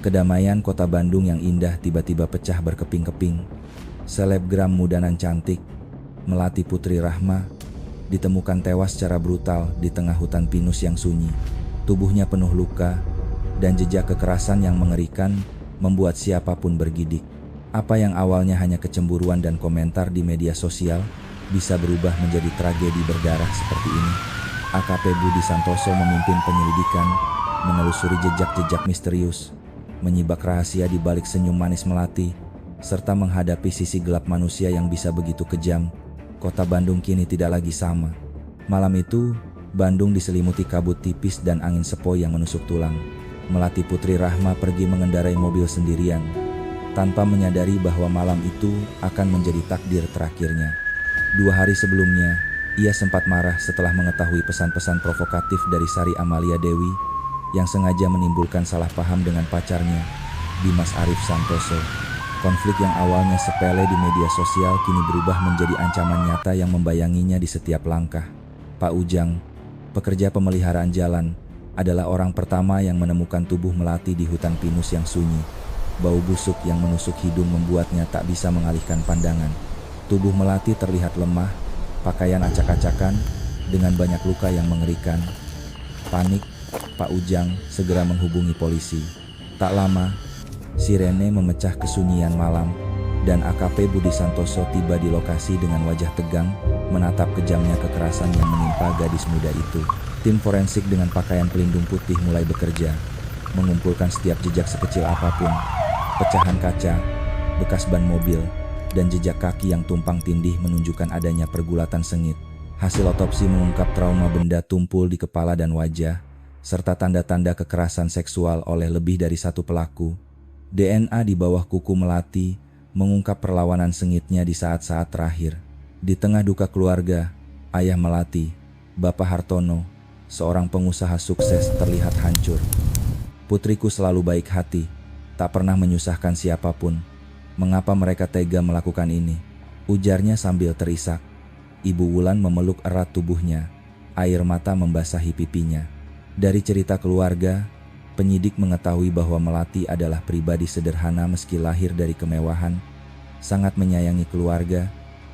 Kedamaian kota Bandung yang indah tiba-tiba pecah berkeping-keping. Selebgram muda nan cantik, Melati Putri Rahma, ditemukan tewas secara brutal di tengah hutan pinus yang sunyi. Tubuhnya penuh luka, dan jejak kekerasan yang mengerikan membuat siapapun bergidik. Apa yang awalnya hanya kecemburuan dan komentar di media sosial, bisa berubah menjadi tragedi berdarah seperti ini. AKP Budi Santoso memimpin penyelidikan, menelusuri jejak-jejak misterius, menyibak rahasia di balik senyum manis Melati, serta menghadapi sisi gelap manusia yang bisa begitu kejam. Kota Bandung kini tidak lagi sama. Malam itu, Bandung diselimuti kabut tipis dan angin sepoi yang menusuk tulang. Melati Putri Rahma pergi mengendarai mobil sendirian, tanpa menyadari bahwa malam itu akan menjadi takdir terakhirnya. 2 hari sebelumnya, ia sempat marah setelah mengetahui pesan-pesan provokatif dari Sari Amalia Dewi yang sengaja menimbulkan salah paham dengan pacarnya, Dimas Arif Santoso. Konflik yang awalnya sepele di media sosial kini berubah menjadi ancaman nyata yang membayanginya di setiap langkah. Pak Ujang, pekerja pemeliharaan jalan, adalah orang pertama yang menemukan tubuh Melati di hutan pinus yang sunyi. Bau busuk yang menusuk hidung membuatnya tak bisa mengalihkan pandangan. Tubuh Melati terlihat lemah, pakaian acak-acakan, dengan banyak luka yang mengerikan. Panik, Pak Ujang segera menghubungi polisi. Tak lama, sirene memecah kesunyian malam, dan AKP Budi Santoso tiba di lokasi dengan wajah tegang, menatap kejamnya kekerasan yang menimpa gadis muda itu. Tim forensik dengan pakaian pelindung putih mulai bekerja, mengumpulkan setiap jejak sekecil apapun, pecahan kaca, bekas ban mobil, dan jejak kaki yang tumpang tindih menunjukkan adanya pergulatan sengit. Hasil otopsi mengungkap trauma benda tumpul di kepala dan wajah, serta tanda-tanda kekerasan seksual oleh lebih dari satu pelaku. DNA di bawah kuku Melati mengungkap perlawanan sengitnya di saat-saat terakhir. Di tengah duka keluarga, ayah Melati, Bapak Hartono, seorang pengusaha sukses, terlihat hancur. Putriku selalu baik hati, tak pernah menyusahkan siapapun. Mengapa mereka tega melakukan ini? Ujarnya sambil terisak. Ibu Wulan memeluk erat tubuhnya, air mata membasahi pipinya. Dari cerita keluarga, penyidik mengetahui bahwa Melati adalah pribadi sederhana meski lahir dari kemewahan, sangat menyayangi keluarga,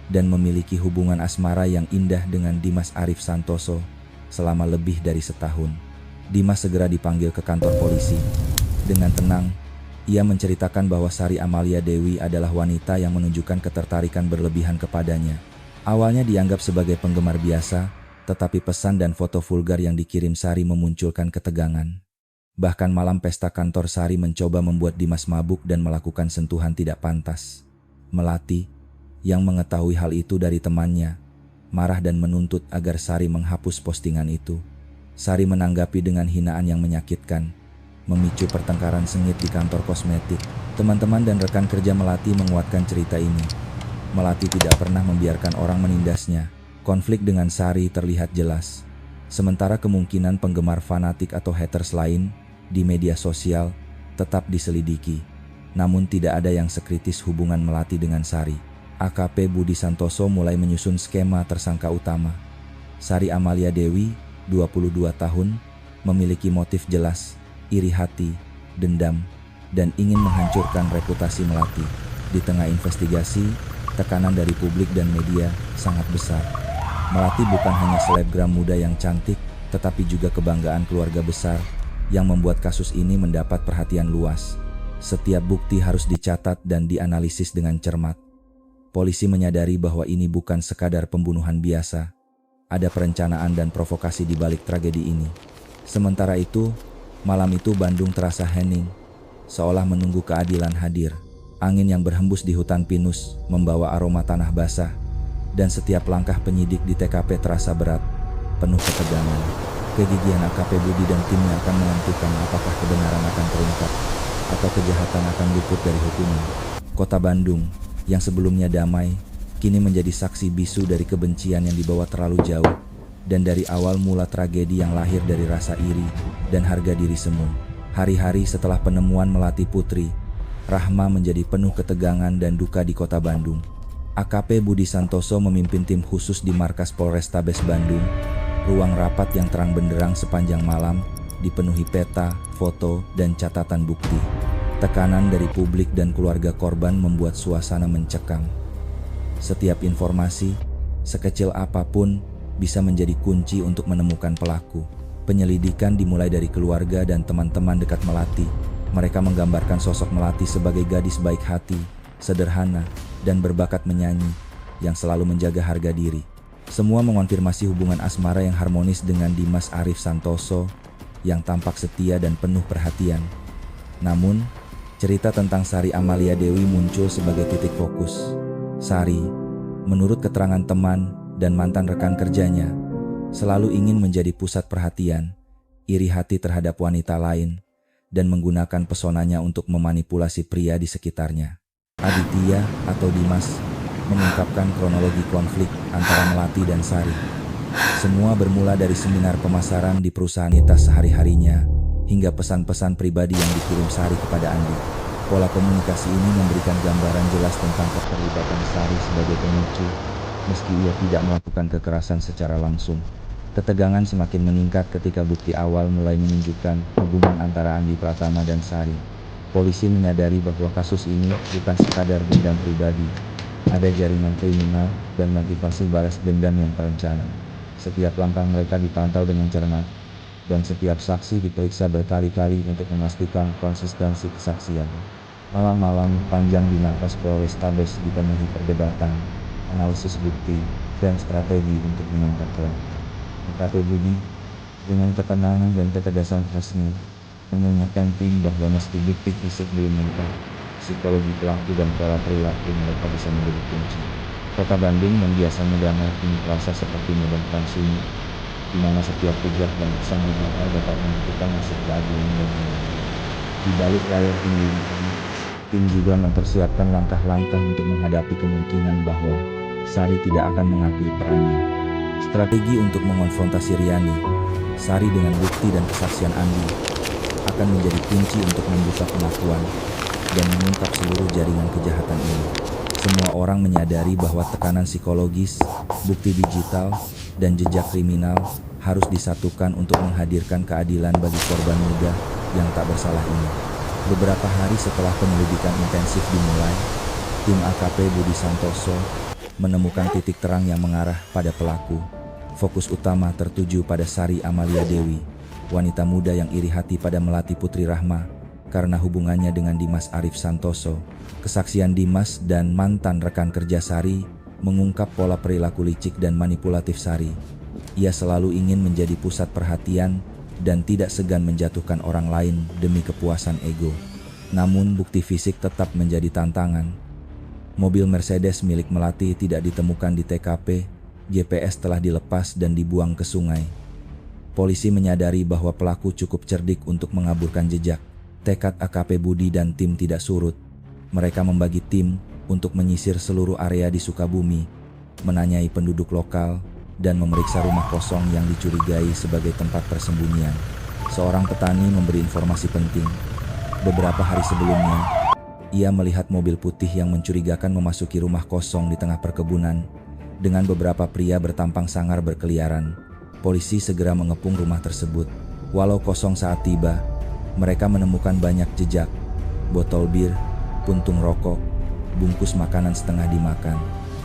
dan memiliki hubungan asmara yang indah dengan Dimas Arif Santoso selama lebih dari setahun. Dimas segera dipanggil ke kantor polisi. Dengan tenang, ia menceritakan bahwa Sari Amalia Dewi adalah wanita yang menunjukkan ketertarikan berlebihan kepadanya. Awalnya dianggap sebagai penggemar biasa, tetapi pesan dan foto vulgar yang dikirim Sari memunculkan ketegangan. Bahkan malam pesta kantor Sari mencoba membuat Dimas mabuk dan melakukan sentuhan tidak pantas. Melati, yang mengetahui hal itu dari temannya, marah dan menuntut agar Sari menghapus postingan itu. Sari menanggapi dengan hinaan yang menyakitkan, memicu pertengkaran sengit di kantor kosmetik. Teman-teman dan rekan kerja Melati menguatkan cerita ini. Melati tidak pernah membiarkan orang menindasnya. Konflik dengan Sari terlihat jelas. Sementara kemungkinan penggemar fanatik atau haters lain di media sosial tetap diselidiki. Namun tidak ada yang sekritis hubungan Melati dengan Sari. AKP Budi Santoso mulai menyusun skema tersangka utama. Sari Amalia Dewi, 22 tahun, memiliki motif jelas, iri hati, dendam, dan ingin menghancurkan reputasi Melati. Di tengah investigasi, tekanan dari publik dan media sangat besar. Melati bukan hanya selebgram muda yang cantik, tetapi juga kebanggaan keluarga besar yang membuat kasus ini mendapat perhatian luas. Setiap bukti harus dicatat dan dianalisis dengan cermat. Polisi menyadari bahwa ini bukan sekadar pembunuhan biasa. Ada perencanaan dan provokasi di balik tragedi ini. Sementara itu, malam itu Bandung terasa hening, seolah menunggu keadilan hadir. Angin yang berhembus di hutan pinus membawa aroma tanah basah, dan setiap langkah penyidik di TKP terasa berat, penuh ketegangan. Kegigihan AKP Budi dan timnya akan menentukan apakah kebenaran akan terungkap, atau kejahatan akan luput dari hukuman. Kota Bandung, yang sebelumnya damai, kini menjadi saksi bisu dari kebencian yang dibawa terlalu jauh, dan dari awal mula tragedi yang lahir dari rasa iri dan harga diri semu. Hari-hari setelah penemuan Melati Putri Rahma menjadi penuh ketegangan dan duka di kota Bandung. AKP Budi Santoso memimpin tim khusus di markas Polrestabes Bandung. Ruang rapat yang terang benderang sepanjang malam dipenuhi peta, foto, dan catatan bukti. Tekanan dari publik dan keluarga korban membuat suasana mencekam. Setiap informasi, sekecil apapun, bisa menjadi kunci untuk menemukan pelaku. Penyelidikan dimulai dari keluarga dan teman-teman dekat Melati. Mereka menggambarkan sosok Melati sebagai gadis baik hati, sederhana, dan berbakat menyanyi, yang selalu menjaga harga diri. Semua mengonfirmasi hubungan asmara yang harmonis dengan Dimas Arif Santoso, yang tampak setia dan penuh perhatian. Namun, cerita tentang Sari Amalia Dewi muncul sebagai titik fokus. Sari, menurut keterangan teman dan mantan rekan kerjanya, selalu ingin menjadi pusat perhatian, iri hati terhadap wanita lain, dan menggunakan pesonanya untuk memanipulasi pria di sekitarnya. Aditya atau Dimas mengungkapkan kronologi konflik antara Melati dan Sari. Semua bermula dari seminar pemasaran di perusahaan wanita sehari-harinya, hingga pesan-pesan pribadi yang dikirim Sari kepada Andi. Pola komunikasi ini memberikan gambaran jelas tentang keterlibatan Sari sebagai pemicu, meski ia tidak melakukan kekerasan secara langsung. Ketegangan semakin meningkat ketika bukti awal mulai menunjukkan hubungan antara Andi Pratama dan Sari. Polisi menyadari bahwa kasus ini bukan sekadar dendam pribadi. Ada jaringan kriminal dan motivasi balas dendam yang terencana. Setiap langkah mereka dipantau dengan cermat, dan setiap saksi diperiksa berkali-kali untuk memastikan konsistensi kesaksian. Malam-malam panjang di markas Polrestabes dipenuhi perdebatan, analisis bukti, dan strategi untuk mengungkap pelaku. AKP Budi, dengan ketenangan dan ketegasan resmi, mengingatkan tim bahwa meski bukti fisik belum lengkap, psikologi pelaku dan pola perilaku mereka bisa menjadi kunci. Kota Bandung yang biasanya damai kini terasa seperti medan perang sunyi, di mana setiap tugas dan pesan negara dapat menentukan nasib keadilan dan kebenaran. Di balik layar penyelidikan, tim juga mempersiapkan langkah-langkah untuk menghadapi kemungkinan bahwa Sari tidak akan mengakui perannya. Strategi untuk mengonfrontasi Riani, Sari dengan bukti dan kesaksian Andi akan menjadi kunci untuk membuka pengakuan dan mengungkap seluruh jaringan kejahatan ini. Semua orang menyadari bahwa tekanan psikologis, bukti digital, dan jejak kriminal harus disatukan untuk menghadirkan keadilan bagi korban muda yang tak bersalah ini. Beberapa hari setelah penyelidikan intensif dimulai, tim AKP Budi Santoso menemukan titik terang yang mengarah pada pelaku. Fokus utama tertuju pada Sari Amalia Dewi, wanita muda yang iri hati pada Melati Putri Rahma karena hubungannya dengan Dimas Arif Santoso. Kesaksian Dimas dan mantan rekan kerja Sari mengungkap pola perilaku licik dan manipulatif Sari. Ia selalu ingin menjadi pusat perhatian dan tidak segan menjatuhkan orang lain demi kepuasan ego. Namun bukti fisik tetap menjadi tantangan. Mobil Mercedes milik Melati tidak ditemukan di TKP, GPS telah dilepas dan dibuang ke sungai. Polisi menyadari bahwa pelaku cukup cerdik untuk mengaburkan jejak. Tekad AKP Budi dan tim tidak surut. Mereka membagi tim untuk menyisir seluruh area di Sukabumi, menanyai penduduk lokal, dan memeriksa rumah kosong yang dicurigai sebagai tempat persembunyian. Seorang petani memberi informasi penting. Beberapa hari sebelumnya, ia melihat mobil putih yang mencurigakan memasuki rumah kosong di tengah perkebunan. Dengan beberapa pria bertampang sangar berkeliaran, polisi segera mengepung rumah tersebut. Walau kosong saat tiba, mereka menemukan banyak jejak, botol bir, puntung rokok, bungkus makanan setengah dimakan.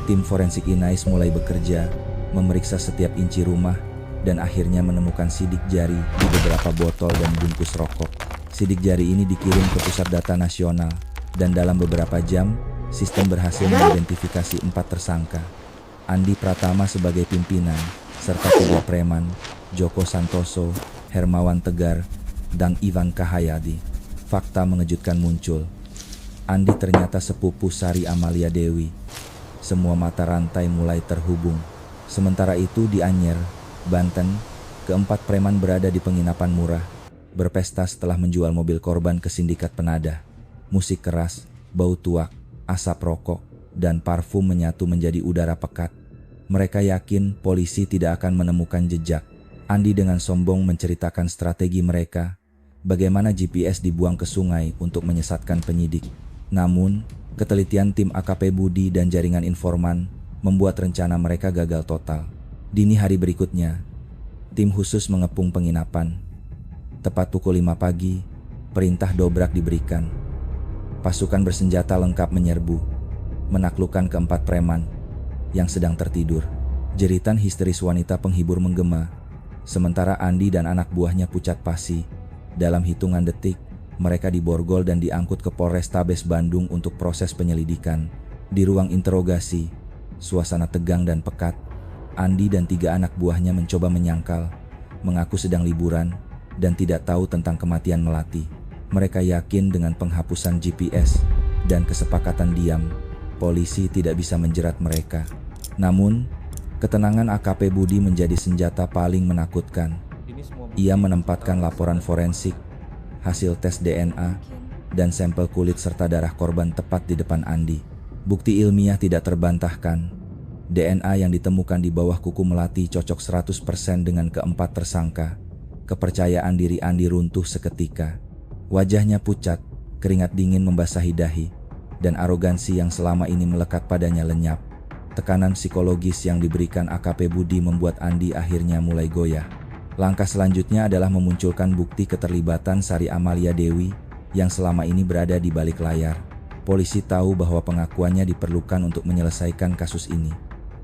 Tim forensik Inais mulai bekerja, memeriksa setiap inci rumah, dan akhirnya menemukan sidik jari di beberapa botol dan bungkus rokok. Sidik jari ini dikirim ke Pusat Data Nasional, dan dalam beberapa jam, sistem berhasil mengidentifikasi 4 tersangka. Andi Pratama sebagai pimpinan, serta 3 preman, Joko Santoso, Hermawan Tegar, dan Ivan Kahayadi. Fakta mengejutkan muncul. Andi ternyata sepupu Sari Amalia Dewi. Semua mata rantai mulai terhubung. Sementara itu di Anyer, Banten, keempat preman berada di penginapan murah, berpesta setelah menjual mobil korban ke sindikat penadah. Musik keras, bau tuak, asap rokok, dan parfum menyatu menjadi udara pekat. Mereka yakin polisi tidak akan menemukan jejak. Andi dengan sombong menceritakan strategi mereka, bagaimana GPS dibuang ke sungai untuk menyesatkan penyidik. Namun, ketelitian tim AKP Budi dan jaringan informan membuat rencana mereka gagal total. Dini hari berikutnya, tim khusus mengepung penginapan. Tepat pukul 5 pagi, perintah dobrak diberikan. Pasukan bersenjata lengkap menyerbu, menaklukkan keempat preman yang sedang tertidur. Jeritan histeris wanita penghibur menggema, sementara Andi dan anak buahnya pucat pasi. Dalam hitungan detik, mereka diborgol dan diangkut ke Polrestabes Bandung untuk proses penyelidikan. Di ruang interogasi, suasana tegang dan pekat. Andi dan 3 anak buahnya mencoba menyangkal, mengaku sedang liburan, dan tidak tahu tentang kematian Melati. Mereka yakin dengan penghapusan GPS dan kesepakatan diam, polisi tidak bisa menjerat mereka. Namun, ketenangan AKP Budi menjadi senjata paling menakutkan. Ia menempatkan laporan forensik, hasil tes DNA, dan sampel kulit serta darah korban tepat di depan Andi. Bukti ilmiah tidak terbantahkan. DNA yang ditemukan di bawah kuku Melati cocok 100% dengan keempat tersangka. Kepercayaan diri Andi runtuh seketika. Wajahnya pucat, keringat dingin membasahi dahi, dan arogansi yang selama ini melekat padanya lenyap. Tekanan psikologis yang diberikan AKP Budi membuat Andi akhirnya mulai goyah. Langkah selanjutnya adalah memunculkan bukti keterlibatan Sari Amalia Dewi yang selama ini berada di balik layar. Polisi tahu bahwa pengakuannya diperlukan untuk menyelesaikan kasus ini.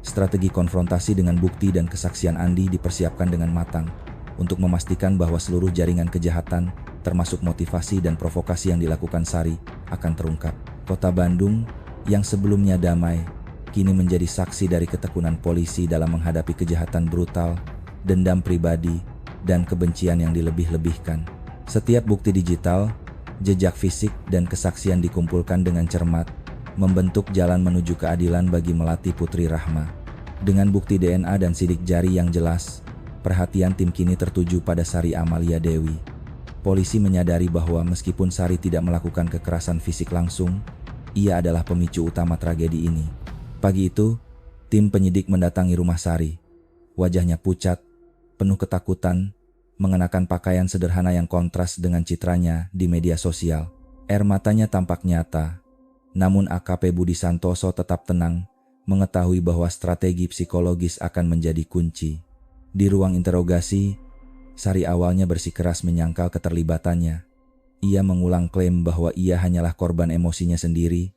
Strategi konfrontasi dengan bukti dan kesaksian Andi dipersiapkan dengan matang untuk memastikan bahwa seluruh jaringan kejahatan, termasuk motivasi dan provokasi yang dilakukan Sari, akan terungkap. Kota Bandung, yang sebelumnya damai, kini menjadi saksi dari ketekunan polisi dalam menghadapi kejahatan brutal, dendam pribadi, dan kebencian yang dilebih-lebihkan. Setiap bukti digital, jejak fisik, dan kesaksian dikumpulkan dengan cermat, membentuk jalan menuju keadilan bagi Melati Putri Rahma. Dengan bukti DNA dan sidik jari yang jelas, perhatian tim kini tertuju pada Sari Amalia Dewi. Polisi menyadari bahwa meskipun Sari tidak melakukan kekerasan fisik langsung, ia adalah pemicu utama tragedi ini. Pagi itu, tim penyidik mendatangi rumah Sari. Wajahnya pucat, penuh ketakutan, mengenakan pakaian sederhana yang kontras dengan citranya di media sosial. Air matanya tampak nyata, namun AKP Budi Santoso tetap tenang, mengetahui bahwa strategi psikologis akan menjadi kunci. Di ruang interogasi, Sari awalnya bersikeras menyangkal keterlibatannya. Ia mengulang klaim bahwa ia hanyalah korban emosinya sendiri,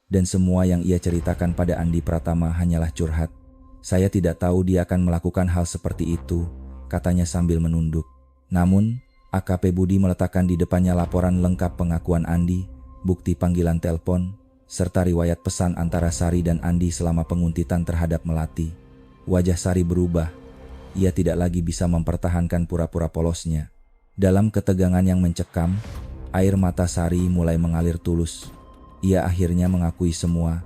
dan semua yang ia ceritakan pada Andi Pratama hanyalah curhat. Saya tidak tahu dia akan melakukan hal seperti itu, katanya sambil menunduk. Namun, AKP Budi meletakkan di depannya laporan lengkap pengakuan Andi, bukti panggilan telepon, serta riwayat pesan antara Sari dan Andi selama penguntitan terhadap Melati. Wajah Sari berubah. Ia tidak lagi bisa mempertahankan pura-pura polosnya. Dalam ketegangan yang mencekam, air mata Sari mulai mengalir tulus. Ia akhirnya mengakui semua.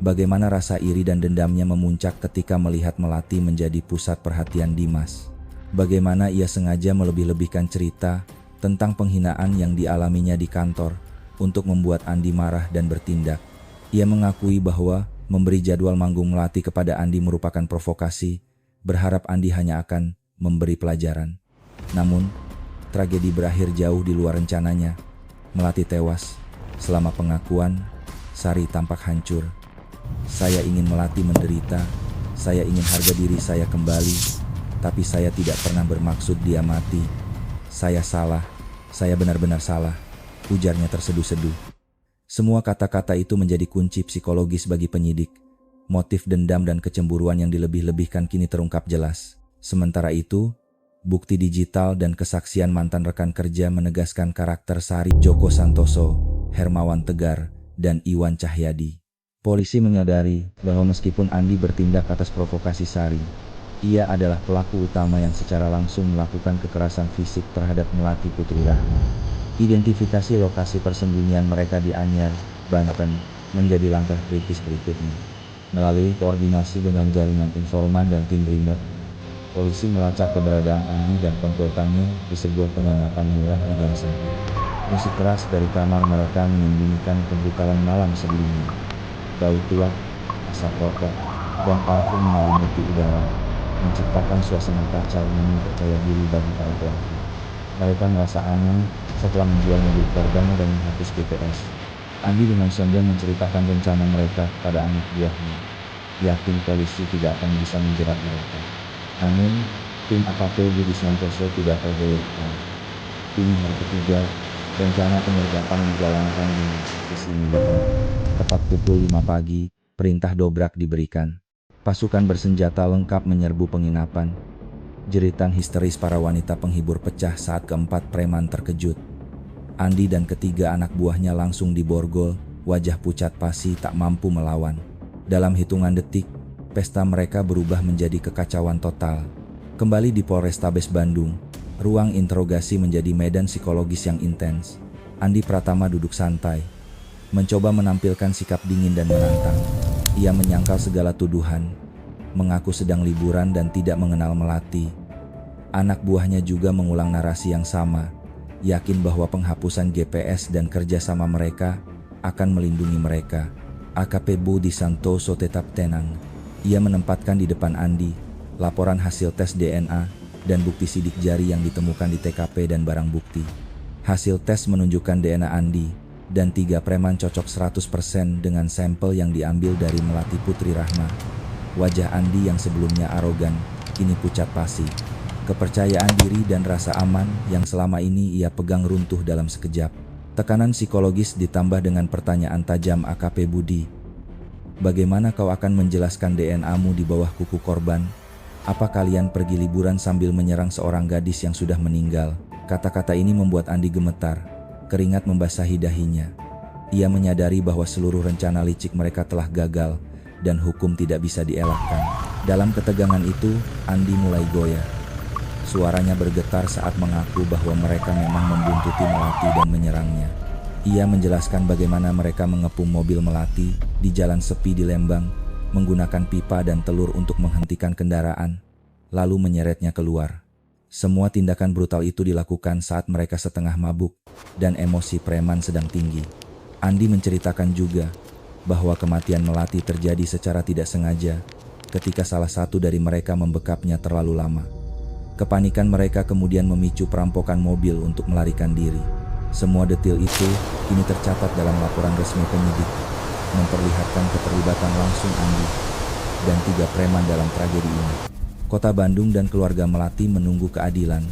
Bagaimana rasa iri dan dendamnya memuncak ketika melihat Melati menjadi pusat perhatian Dimas. Bagaimana ia sengaja melebih-lebihkan cerita tentang penghinaan yang dialaminya di kantor untuk membuat Andi marah dan bertindak. Ia mengakui bahwa memberi jadwal manggung Melati kepada Andi merupakan provokasi, berharap Andi hanya akan memberi pelajaran. Namun, tragedi berakhir jauh di luar rencananya. Melati tewas. Selama pengakuan, Sari tampak hancur. Saya ingin Melati menderita, saya ingin harga diri saya kembali, tapi saya tidak pernah bermaksud dia mati. Saya salah, saya benar-benar salah, ujarnya terseduh-seduh. Semua kata-kata itu menjadi kunci psikologis bagi penyidik. Motif dendam dan kecemburuan yang dilebih-lebihkan kini terungkap jelas. Sementara itu, bukti digital dan kesaksian mantan rekan kerja menegaskan karakter Sari, Joko Santoso, Hermawan Tegar, dan Iwan Cahyadi. Polisi menyadari bahwa meskipun Andi bertindak atas provokasi Sari, ia adalah pelaku utama yang secara langsung melakukan kekerasan fisik terhadap Melati Putri Rahma. Identifikasi lokasi persembunyian mereka di Anyar, Banten, menjadi langkah kritis berikutnya. Melalui koordinasi dengan jaringan informan dan tim BRIMOB, polisi melacak keberadaan Andi dan komplotannya di sebuah penginapan mewah di Gang Sempit. Musik keras dari kamar mereka menyembunyikan kebrukalan malam sebelumnya. Bau tuak, asap rokok, dan parfum menyelimuti udara, menciptakan suasana kacau yang percaya diri bagi para pelaku. Mereka merasa aman setelah menjual mobil korbannya dan menghapus GPS. Andi dengan sombong menceritakan rencana mereka pada anak buahnya, yakin polisi tidak akan bisa menjerat mereka. Namun, tim AKP Budi Santoso tidak tergoyahkan. Tim yang ketiga, Rencana penyergapan dijalankan di posisi militer. Tepat pukul 5 pagi, perintah dobrak diberikan. Pasukan bersenjata lengkap menyerbu penginapan. Jeritan histeris para wanita penghibur pecah saat keempat preman terkejut. Andi dan ketiga anak buahnya langsung diborgol, wajah pucat pasi tak mampu melawan. Dalam hitungan detik, pesta mereka berubah menjadi kekacauan total. Kembali di Polrestabes Bandung, ruang interogasi menjadi medan psikologis yang intens. Andi Pratama duduk santai, mencoba menampilkan sikap dingin dan menantang. Ia menyangkal segala tuduhan, mengaku sedang liburan dan tidak mengenal Melati. Anak buahnya juga mengulang narasi yang sama, yakin bahwa penghapusan GPS dan kerjasama mereka akan melindungi mereka. AKP Budi Santoso tetap tenang. Ia menempatkan di depan Andi laporan hasil tes DNA dan bukti sidik jari yang ditemukan di TKP dan barang bukti. Hasil tes menunjukkan DNA Andi dan 3 preman cocok 100% dengan sampel yang diambil dari Melati Putri Rahma. Wajah Andi yang sebelumnya arogan, kini pucat pasi. Kepercayaan diri dan rasa aman yang selama ini ia pegang runtuh dalam sekejap. Tekanan psikologis ditambah dengan pertanyaan tajam AKP Budi. Bagaimana kau akan menjelaskan DNA-mu di bawah kuku korban? Apa kalian pergi liburan sambil menyerang seorang gadis yang sudah meninggal? Kata-kata ini membuat Andi gemetar, keringat membasahi dahinya. Ia menyadari bahwa seluruh rencana licik mereka telah gagal dan hukum tidak bisa dielakkan. Dalam ketegangan itu, Andi mulai goyah. Suaranya bergetar saat mengaku bahwa mereka memang membuntuti Melati dan menyerangnya. Ia menjelaskan bagaimana mereka mengepung mobil Melati di jalan sepi di Lembang, menggunakan pipa dan telur untuk menghentikan kendaraan, lalu menyeretnya keluar. Semua tindakan brutal itu dilakukan saat mereka setengah mabuk dan emosi preman sedang tinggi. Andi menceritakan juga bahwa kematian Melati terjadi secara tidak sengaja ketika salah satu dari mereka membekapnya terlalu lama. Kepanikan mereka kemudian memicu perampokan mobil untuk melarikan diri. Semua detail itu kini tercatat dalam laporan resmi penyidik, memperlihatkan keterlibatan langsung Andi dan 3 preman dalam tragedi ini. Kota Bandung dan keluarga Melati menunggu keadilan.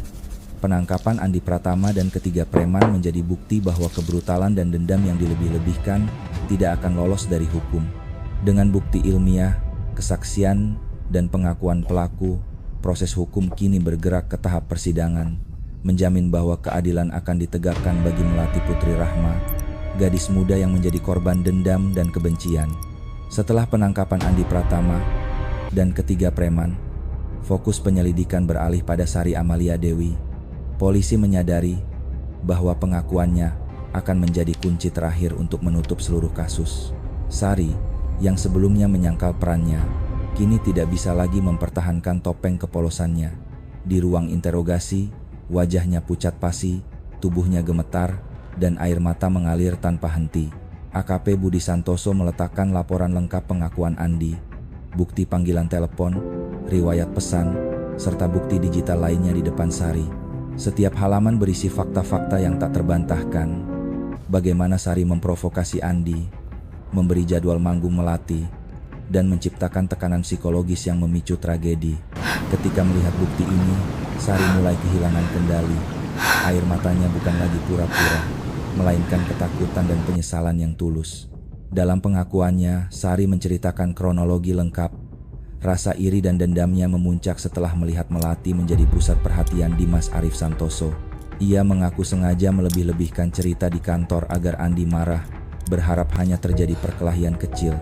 Penangkapan Andi Pratama dan ketiga preman menjadi bukti bahwa kebrutalan dan dendam yang dilebih-lebihkan tidak akan lolos dari hukum. Dengan bukti ilmiah, kesaksian, dan pengakuan pelaku, proses hukum kini bergerak ke tahap persidangan, menjamin bahwa keadilan akan ditegakkan bagi Melati Putri Rahma, gadis muda yang menjadi korban dendam dan kebencian. Setelah penangkapan Andi Pratama dan ketiga preman, fokus penyelidikan beralih pada Sari Amalia Dewi. Polisi menyadari bahwa pengakuannya akan menjadi kunci terakhir untuk menutup seluruh kasus. Sari, yang sebelumnya menyangkal perannya, kini tidak bisa lagi mempertahankan topeng kepolosannya. Di ruang interogasi, wajahnya pucat pasi, tubuhnya gemetar, dan air mata mengalir tanpa henti. AKP Budi Santoso meletakkan laporan lengkap pengakuan Andi, bukti panggilan telepon, riwayat pesan, serta bukti digital lainnya di depan Sari. Setiap halaman berisi fakta-fakta yang tak terbantahkan. Bagaimana Sari memprovokasi Andi, memberi jadwal manggung Melati, dan menciptakan tekanan psikologis yang memicu tragedi. Ketika melihat bukti ini, Sari mulai kehilangan kendali. Air matanya bukan lagi pura-pura, melainkan ketakutan dan penyesalan yang tulus. Dalam pengakuannya, Sari menceritakan kronologi lengkap. Rasa iri dan dendamnya memuncak setelah melihat Melati menjadi pusat perhatian Dimas Arif Santoso. Ia mengaku sengaja melebih-lebihkan cerita di kantor agar Andi marah, berharap hanya terjadi perkelahian kecil.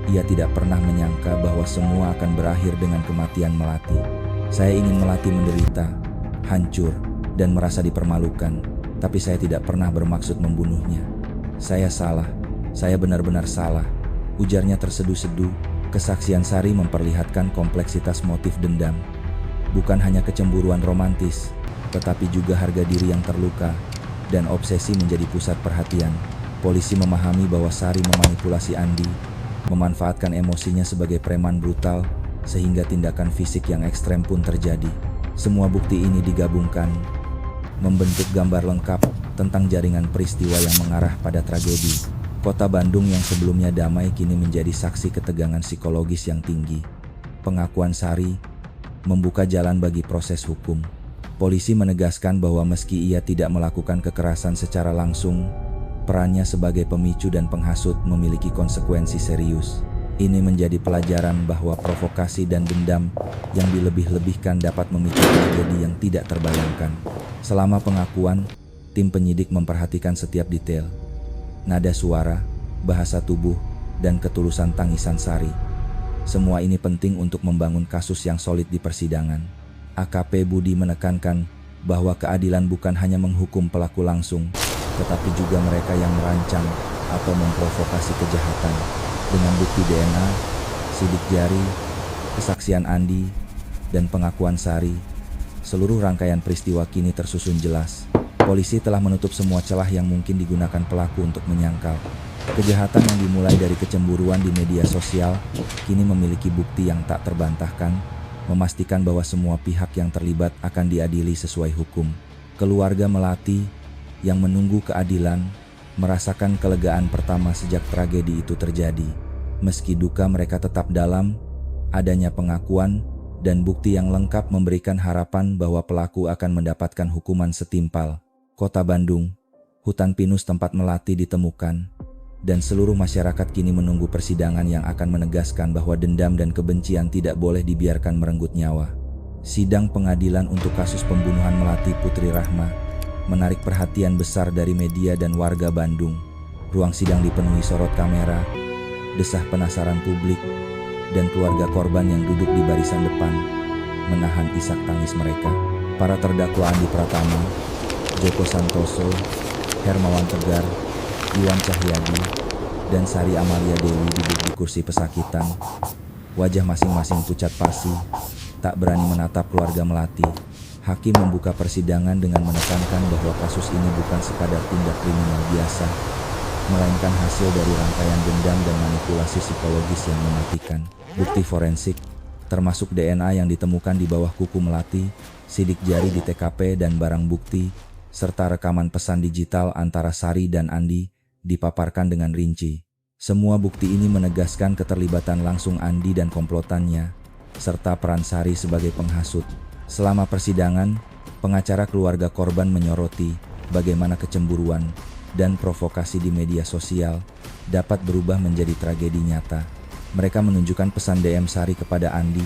Ia tidak pernah menyangka bahwa semua akan berakhir dengan kematian Melati. Saya ingin Melati menderita, hancur, dan merasa dipermalukan, tapi saya tidak pernah bermaksud membunuhnya. Saya salah, saya benar-benar salah, ujarnya terseduh-seduh. Kesaksian Sari memperlihatkan kompleksitas motif dendam. Bukan hanya kecemburuan romantis, tetapi juga harga diri yang terluka, dan obsesi menjadi pusat perhatian. Polisi memahami bahwa Sari memanipulasi Andi, memanfaatkan emosinya sebagai preman brutal, sehingga tindakan fisik yang ekstrem pun terjadi. Semua bukti ini digabungkan, membentuk gambar lengkap tentang jaringan peristiwa yang mengarah pada tragedi. Kota Bandung yang sebelumnya damai kini menjadi saksi ketegangan psikologis yang tinggi. Pengakuan Sari membuka jalan bagi proses hukum. Polisi menegaskan bahwa meski ia tidak melakukan kekerasan secara langsung, perannya sebagai pemicu dan penghasut memiliki konsekuensi serius. Ini menjadi pelajaran bahwa provokasi dan dendam yang dilebih-lebihkan dapat memicu tragedi yang tidak terbayangkan. Selama pengakuan, tim penyidik memperhatikan setiap detail, nada suara, bahasa tubuh, dan ketulusan tangisan Sari. Semua ini penting untuk membangun kasus yang solid di persidangan. AKP Budi menekankan bahwa keadilan bukan hanya menghukum pelaku langsung, tetapi juga mereka yang merancang atau memprovokasi kejahatan. Dengan bukti DNA, sidik jari, kesaksian Andi, dan pengakuan Sari, seluruh rangkaian peristiwa kini tersusun jelas. Polisi telah menutup semua celah yang mungkin digunakan pelaku untuk menyangkal. Kejahatan yang dimulai dari kecemburuan di media sosial kini memiliki bukti yang tak terbantahkan, memastikan bahwa semua pihak yang terlibat akan diadili sesuai hukum. Keluarga Melati yang menunggu keadilan merasakan kelegaan pertama sejak tragedi itu terjadi. Meski duka mereka tetap dalam, adanya pengakuan dan bukti yang lengkap memberikan harapan bahwa pelaku akan mendapatkan hukuman setimpal. Kota Bandung, hutan pinus tempat Melati ditemukan, dan seluruh masyarakat kini menunggu persidangan yang akan menegaskan bahwa dendam dan kebencian tidak boleh dibiarkan merenggut nyawa. Sidang pengadilan untuk kasus pembunuhan Melati Putri Rahma menarik perhatian besar dari media dan warga Bandung. Ruang sidang dipenuhi sorot kamera, desah penasaran publik, dan keluarga korban yang duduk di barisan depan menahan isak tangis mereka. Para terdakwa Andi Pratama, Joko Santoso, Hermawan Tegar, Iwan Cahyadi, dan Sari Amalia Dewi duduk di kursi pesakitan. Wajah masing-masing pucat pasi, tak berani menatap keluarga Melati. Hakim membuka persidangan dengan menekankan bahwa kasus ini bukan sekadar tindak kriminal biasa, melainkan hasil dari rangkaian dendam dan manipulasi psikologis yang mematikan. Bukti forensik, termasuk DNA yang ditemukan di bawah kuku Melati, sidik jari di TKP dan barang bukti, serta rekaman pesan digital antara Sari dan Andi, dipaparkan dengan rinci. Semua bukti ini menegaskan keterlibatan langsung Andi dan komplotannya, serta peran Sari sebagai penghasut. Selama persidangan, pengacara keluarga korban menyoroti bagaimana kecemburuan dan provokasi di media sosial dapat berubah menjadi tragedi nyata. Mereka menunjukkan pesan DM Sari kepada Andi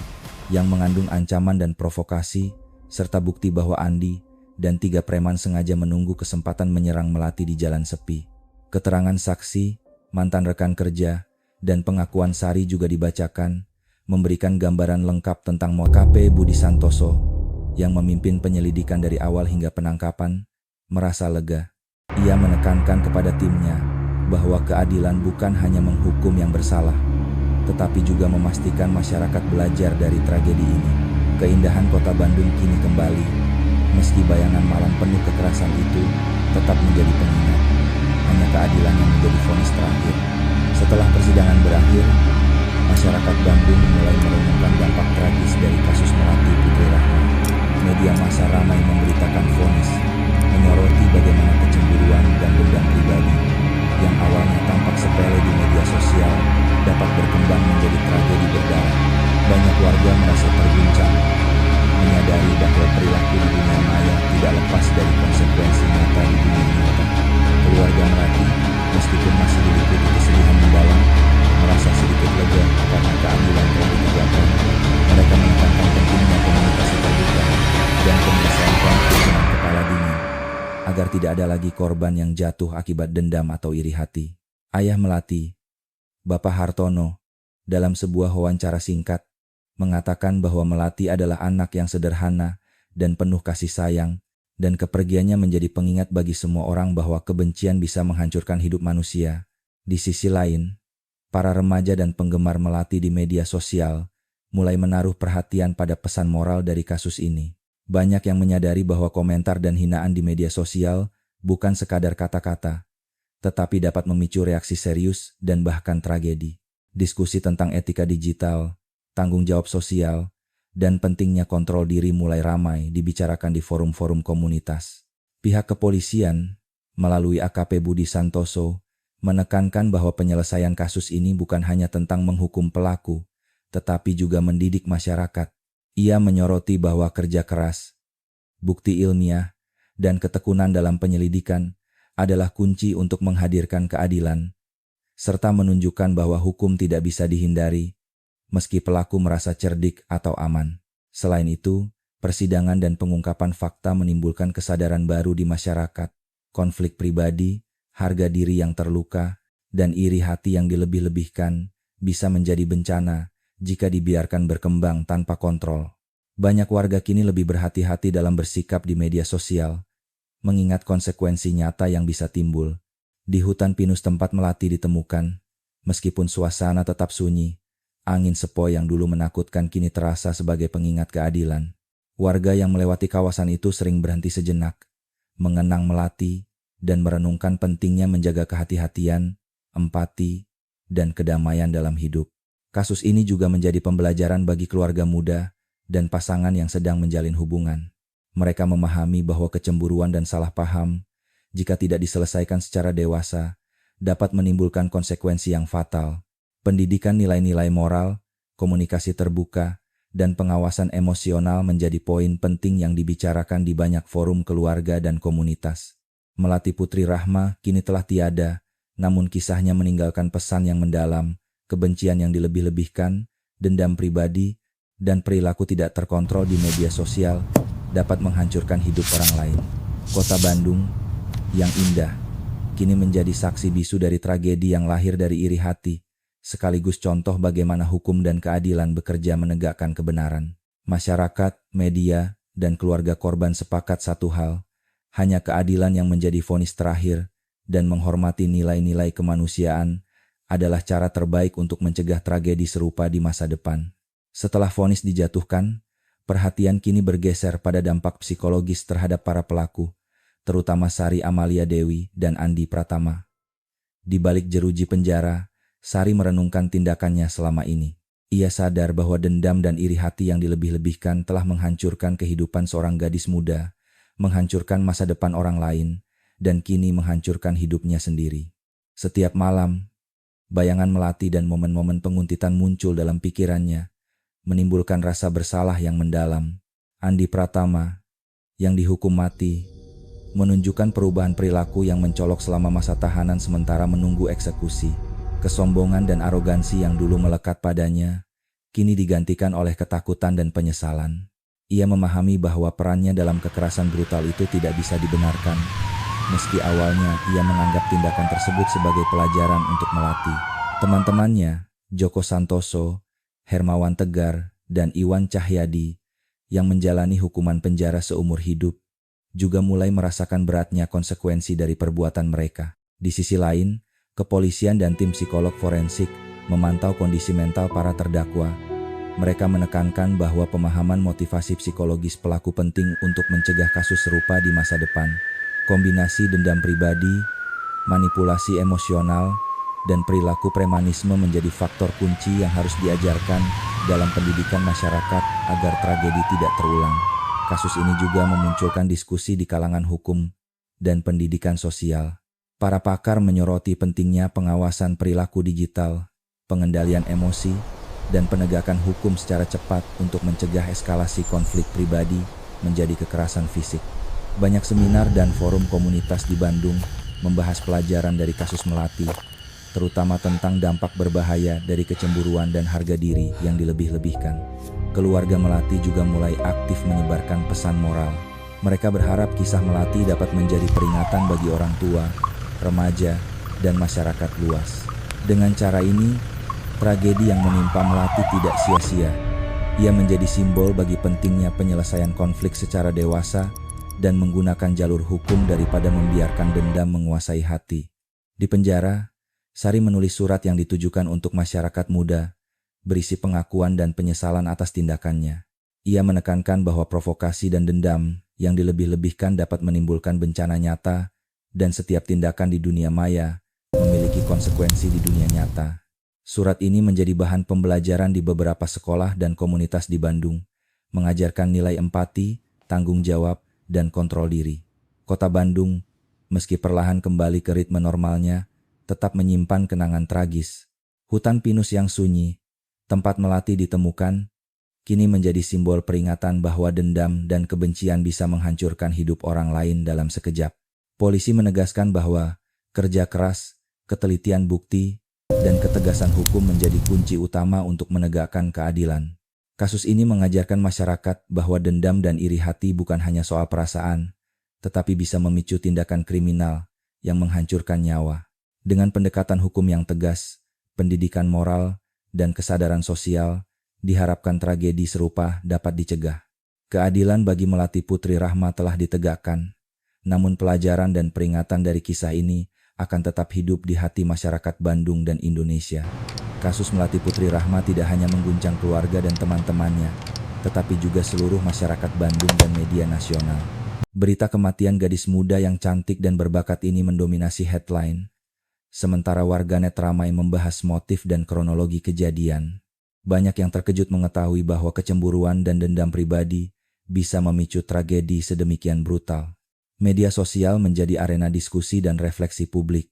yang mengandung ancaman dan provokasi, serta bukti bahwa Andi dan 3 preman sengaja menunggu kesempatan menyerang Melati di jalan sepi. Keterangan saksi, mantan rekan kerja, dan pengakuan Sari juga dibacakan, memberikan gambaran lengkap tentang AKP Budi Santoso yang memimpin penyelidikan dari awal hingga penangkapan, merasa lega. Ia menekankan kepada timnya bahwa keadilan bukan hanya menghukum yang bersalah, tetapi juga memastikan masyarakat belajar dari tragedi ini. Keindahan kota Bandung kini kembali, meski bayangan malam penuh kekerasan itu tetap menjadi pengingat. Hanya keadilan yang menjadi vonis terakhir. Setelah persidangan berakhir, masyarakat Bandung mulai merenungkan dampak tragis dari kasus Melati Putri Rahma. Media massa ramai memberitakan vonis, menyoroti bagaimana kecemburuan dan dendam pribadi yang awalnya tampak sepele di media sosial dapat berkembang menjadi tragedi berdarah. Banyak warga merasa terguncang, menyadari bahwa perilaku di dunia maya tidak lepas dari konsekuensi nyata di dunia nyata. Keluarga Melati, meskipun masih diliputi kesedihan mendalam, merasa sedikit lega karena keadilan telah ditegakkan. Mereka menekankan pentingnya komunikasi terbuka dan penyelesaian konflik dengan kepala dingin, agar tidak ada lagi korban yang jatuh akibat dendam atau iri hati. Ayah Melati, Bapak Hartono, dalam sebuah wawancara singkat, mengatakan bahwa Melati adalah anak yang sederhana dan penuh kasih sayang, dan kepergiannya menjadi pengingat bagi semua orang bahwa kebencian bisa menghancurkan hidup manusia. Di sisi lain, para remaja dan penggemar Melati di media sosial mulai menaruh perhatian pada pesan moral dari kasus ini. Banyak yang menyadari bahwa komentar dan hinaan di media sosial bukan sekadar kata-kata, tetapi dapat memicu reaksi serius dan bahkan tragedi. Diskusi tentang etika digital, tanggung jawab sosial, dan pentingnya kontrol diri mulai ramai dibicarakan di forum-forum komunitas. Pihak kepolisian, melalui AKP Budi Santoso, menekankan bahwa penyelesaian kasus ini bukan hanya tentang menghukum pelaku, tetapi juga mendidik masyarakat. Ia menyoroti bahwa kerja keras, bukti ilmiah, dan ketekunan dalam penyelidikan adalah kunci untuk menghadirkan keadilan, serta menunjukkan bahwa hukum tidak bisa dihindari, meski pelaku merasa cerdik atau aman. Selain itu, persidangan dan pengungkapan fakta menimbulkan kesadaran baru di masyarakat. Konflik pribadi, harga diri yang terluka, dan iri hati yang dilebih-lebihkan bisa menjadi bencana jika dibiarkan berkembang tanpa kontrol. Banyak warga kini lebih berhati-hati dalam bersikap di media sosial, mengingat konsekuensi nyata yang bisa timbul. Di hutan pinus tempat melati ditemukan, meskipun suasana tetap sunyi, angin sepoi yang dulu menakutkan kini terasa sebagai pengingat keadilan. Warga yang melewati kawasan itu sering berhenti sejenak, mengenang melati, dan merenungkan pentingnya menjaga kehati-hatian, empati, dan kedamaian dalam hidup. Kasus ini juga menjadi pembelajaran bagi keluarga muda dan pasangan yang sedang menjalin hubungan. Mereka memahami bahwa kecemburuan dan salah paham, jika tidak diselesaikan secara dewasa, dapat menimbulkan konsekuensi yang fatal. Pendidikan nilai-nilai moral, komunikasi terbuka, dan pengawasan emosional menjadi poin penting yang dibicarakan di banyak forum keluarga dan komunitas. Melati Putri Rahma kini telah tiada, namun kisahnya meninggalkan pesan yang mendalam, kebencian yang dilebih-lebihkan, dendam pribadi, dan perilaku tidak terkontrol di media sosial dapat menghancurkan hidup orang lain. Kota Bandung yang indah kini menjadi saksi bisu dari tragedi yang lahir dari iri hati, sekaligus contoh bagaimana hukum dan keadilan bekerja menegakkan kebenaran. Masyarakat, media, dan keluarga korban sepakat satu hal, hanya keadilan yang menjadi vonis terakhir, dan menghormati nilai-nilai kemanusiaan adalah cara terbaik untuk mencegah tragedi serupa di masa depan. Setelah vonis dijatuhkan, perhatian kini bergeser pada dampak psikologis terhadap para pelaku, terutama Sari Amalia Dewi dan Andi Pratama. Di balik jeruji penjara, Sari merenungkan tindakannya selama ini. Ia sadar bahwa dendam dan iri hati yang dilebih-lebihkan telah menghancurkan kehidupan seorang gadis muda, menghancurkan masa depan orang lain, dan kini menghancurkan hidupnya sendiri. Setiap malam, bayangan melati dan momen-momen penguntitan muncul dalam pikirannya, menimbulkan rasa bersalah yang mendalam. Andi Pratama, yang dihukum mati, menunjukkan perubahan perilaku yang mencolok selama masa tahanan sementara menunggu eksekusi. Kesombongan dan arogansi yang dulu melekat padanya, kini digantikan oleh ketakutan dan penyesalan. Ia memahami bahwa perannya dalam kekerasan brutal itu tidak bisa dibenarkan, meski awalnya ia menganggap tindakan tersebut sebagai pelajaran untuk Melati. Teman-temannya, Joko Santoso, Hermawan Tegar, dan Iwan Cahyadi, yang menjalani hukuman penjara seumur hidup, juga mulai merasakan beratnya konsekuensi dari perbuatan mereka. Di sisi lain, kepolisian dan tim psikolog forensik memantau kondisi mental para terdakwa. Mereka menekankan bahwa pemahaman motivasi psikologis pelaku penting untuk mencegah kasus serupa di masa depan. Kombinasi dendam pribadi, manipulasi emosional, dan perilaku premanisme menjadi faktor kunci yang harus diajarkan dalam pendidikan masyarakat agar tragedi tidak terulang. Kasus ini juga memunculkan diskusi di kalangan hukum dan pendidikan sosial. Para pakar menyoroti pentingnya pengawasan perilaku digital, pengendalian emosi, dan penegakan hukum secara cepat untuk mencegah eskalasi konflik pribadi menjadi kekerasan fisik. Banyak seminar dan forum komunitas di Bandung membahas pelajaran dari kasus Melati, terutama tentang dampak berbahaya dari kecemburuan dan harga diri yang dilebih-lebihkan. Keluarga Melati juga mulai aktif menyebarkan pesan moral. Mereka berharap kisah Melati dapat menjadi peringatan bagi orang tua, remaja, dan masyarakat luas. Dengan cara ini, tragedi yang menimpa Melati tidak sia-sia. Ia menjadi simbol bagi pentingnya penyelesaian konflik secara dewasa dan menggunakan jalur hukum daripada membiarkan dendam menguasai hati. Di penjara, Sari menulis surat yang ditujukan untuk masyarakat muda, berisi pengakuan dan penyesalan atas tindakannya. Ia menekankan bahwa provokasi dan dendam yang dilebih-lebihkan dapat menimbulkan bencana nyata, dan setiap tindakan di dunia maya memiliki konsekuensi di dunia nyata. Surat ini menjadi bahan pembelajaran di beberapa sekolah dan komunitas di Bandung, mengajarkan nilai empati, tanggung jawab, dan kontrol diri. Kota Bandung, meski perlahan kembali ke ritme normalnya, tetap menyimpan kenangan tragis. Hutan pinus yang sunyi, tempat Melati ditemukan, kini menjadi simbol peringatan bahwa dendam dan kebencian bisa menghancurkan hidup orang lain dalam sekejap. Polisi menegaskan bahwa kerja keras, ketelitian bukti, dan ketegasan hukum menjadi kunci utama untuk menegakkan keadilan. Kasus ini mengajarkan masyarakat bahwa dendam dan iri hati bukan hanya soal perasaan, tetapi bisa memicu tindakan kriminal yang menghancurkan nyawa. Dengan pendekatan hukum yang tegas, pendidikan moral, dan kesadaran sosial, diharapkan tragedi serupa dapat dicegah. Keadilan bagi Melati Putri Rahma telah ditegakkan, namun pelajaran dan peringatan dari kisah ini akan tetap hidup di hati masyarakat Bandung dan Indonesia. Kasus Melati Putri Rahma tidak hanya mengguncang keluarga dan teman-temannya, tetapi juga seluruh masyarakat Bandung dan media nasional. Berita kematian gadis muda yang cantik dan berbakat ini mendominasi headline, sementara warganet ramai membahas motif dan kronologi kejadian. Banyak yang terkejut mengetahui bahwa kecemburuan dan dendam pribadi bisa memicu tragedi sedemikian brutal. Media sosial menjadi arena diskusi dan refleksi publik.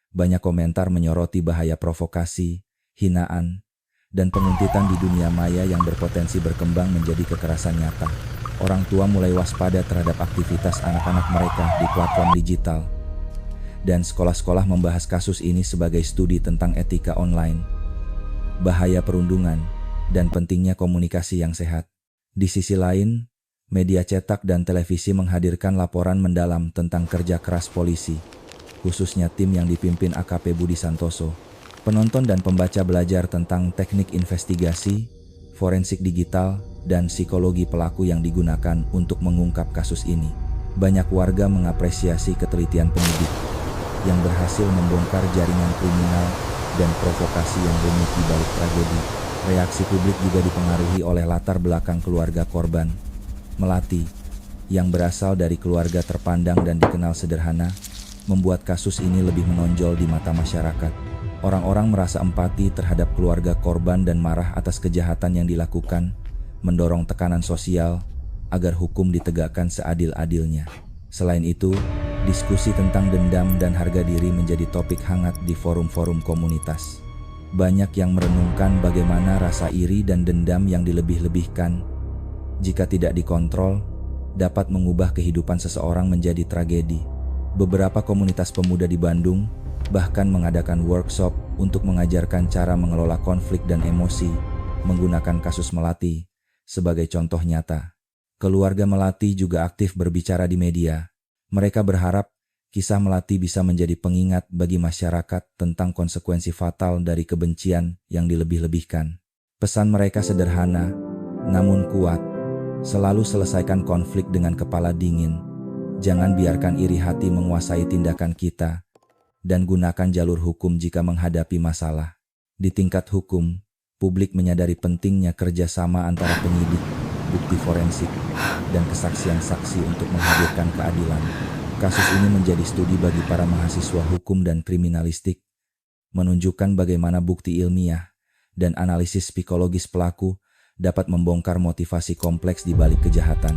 Banyak komentar menyoroti bahaya provokasi, hinaan, dan penguntitan di dunia maya yang berpotensi berkembang menjadi kekerasan nyata. Orang tua mulai waspada terhadap aktivitas anak-anak mereka di platform digital. Dan sekolah-sekolah membahas kasus ini sebagai studi tentang etika online, bahaya perundungan, dan pentingnya komunikasi yang sehat. Di sisi lain, media cetak dan televisi menghadirkan laporan mendalam tentang kerja keras polisi, khususnya tim yang dipimpin AKP Budi Santoso. Penonton dan pembaca belajar tentang teknik investigasi, forensik digital, dan psikologi pelaku yang digunakan untuk mengungkap kasus ini. Banyak warga mengapresiasi ketelitian penyidik yang berhasil membongkar jaringan kriminal dan provokasi yang rumit di balik tragedi. Reaksi publik juga dipengaruhi oleh latar belakang keluarga korban, Melati, yang berasal dari keluarga terpandang dan dikenal sederhana, membuat kasus ini lebih menonjol di mata masyarakat. Orang-orang merasa empati terhadap keluarga korban dan marah atas kejahatan yang dilakukan, mendorong tekanan sosial agar hukum ditegakkan seadil-adilnya. Selain itu, diskusi tentang dendam dan harga diri menjadi topik hangat di forum-forum komunitas. Banyak yang merenungkan bagaimana rasa iri dan dendam yang dilebih-lebihkan, jika tidak dikontrol, dapat mengubah kehidupan seseorang menjadi tragedi. Beberapa komunitas pemuda di Bandung bahkan mengadakan workshop untuk mengajarkan cara mengelola konflik dan emosi, menggunakan kasus Melati sebagai contoh nyata. Keluarga Melati juga aktif berbicara di media. Mereka berharap kisah Melati bisa menjadi pengingat bagi masyarakat tentang konsekuensi fatal dari kebencian yang dilebih-lebihkan. Pesan mereka sederhana, namun kuat. Selalu selesaikan konflik dengan kepala dingin. Jangan biarkan iri hati menguasai tindakan kita. Dan gunakan jalur hukum jika menghadapi masalah. Di tingkat hukum, publik menyadari pentingnya kerjasama antara penyidik, bukti forensik, dan kesaksian saksi untuk menghadirkan keadilan. Kasus ini menjadi studi bagi para mahasiswa hukum dan kriminalistik, menunjukkan bagaimana bukti ilmiah dan analisis psikologis pelaku dapat membongkar motivasi kompleks di balik kejahatan.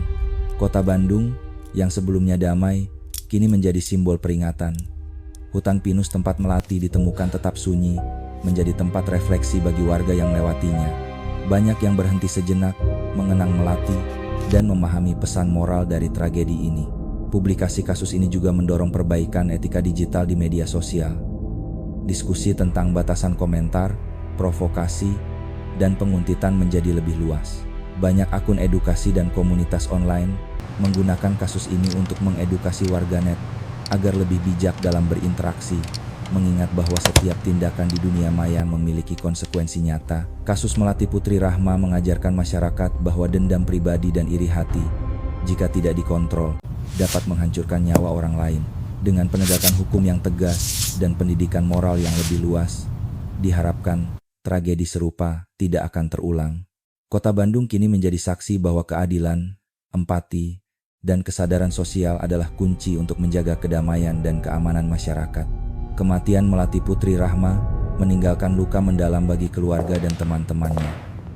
Kota Bandung, yang sebelumnya damai, kini menjadi simbol peringatan. Hutan pinus tempat Melati ditemukan tetap sunyi, menjadi tempat refleksi bagi warga yang melewatinya. Banyak yang berhenti sejenak, mengenang Melati, dan memahami pesan moral dari tragedi ini. Publikasi kasus ini juga mendorong perbaikan etika digital di media sosial. Diskusi tentang batasan komentar, provokasi, dan penguntitan menjadi lebih luas. Banyak akun edukasi dan komunitas online menggunakan kasus ini untuk mengedukasi warganet agar lebih bijak dalam berinteraksi, mengingat bahwa setiap tindakan di dunia maya memiliki konsekuensi nyata. Kasus Melati Putri Rahma mengajarkan masyarakat bahwa dendam pribadi dan iri hati, jika tidak dikontrol, dapat menghancurkan nyawa orang lain. Dengan penegakan hukum yang tegas dan pendidikan moral yang lebih luas, diharapkan tragedi serupa tidak akan terulang. Kota Bandung kini menjadi saksi bahwa keadilan, empati, dan kesadaran sosial adalah kunci untuk menjaga kedamaian dan keamanan masyarakat. Kematian Melati Putri Rahma meninggalkan luka mendalam bagi keluarga dan teman-temannya.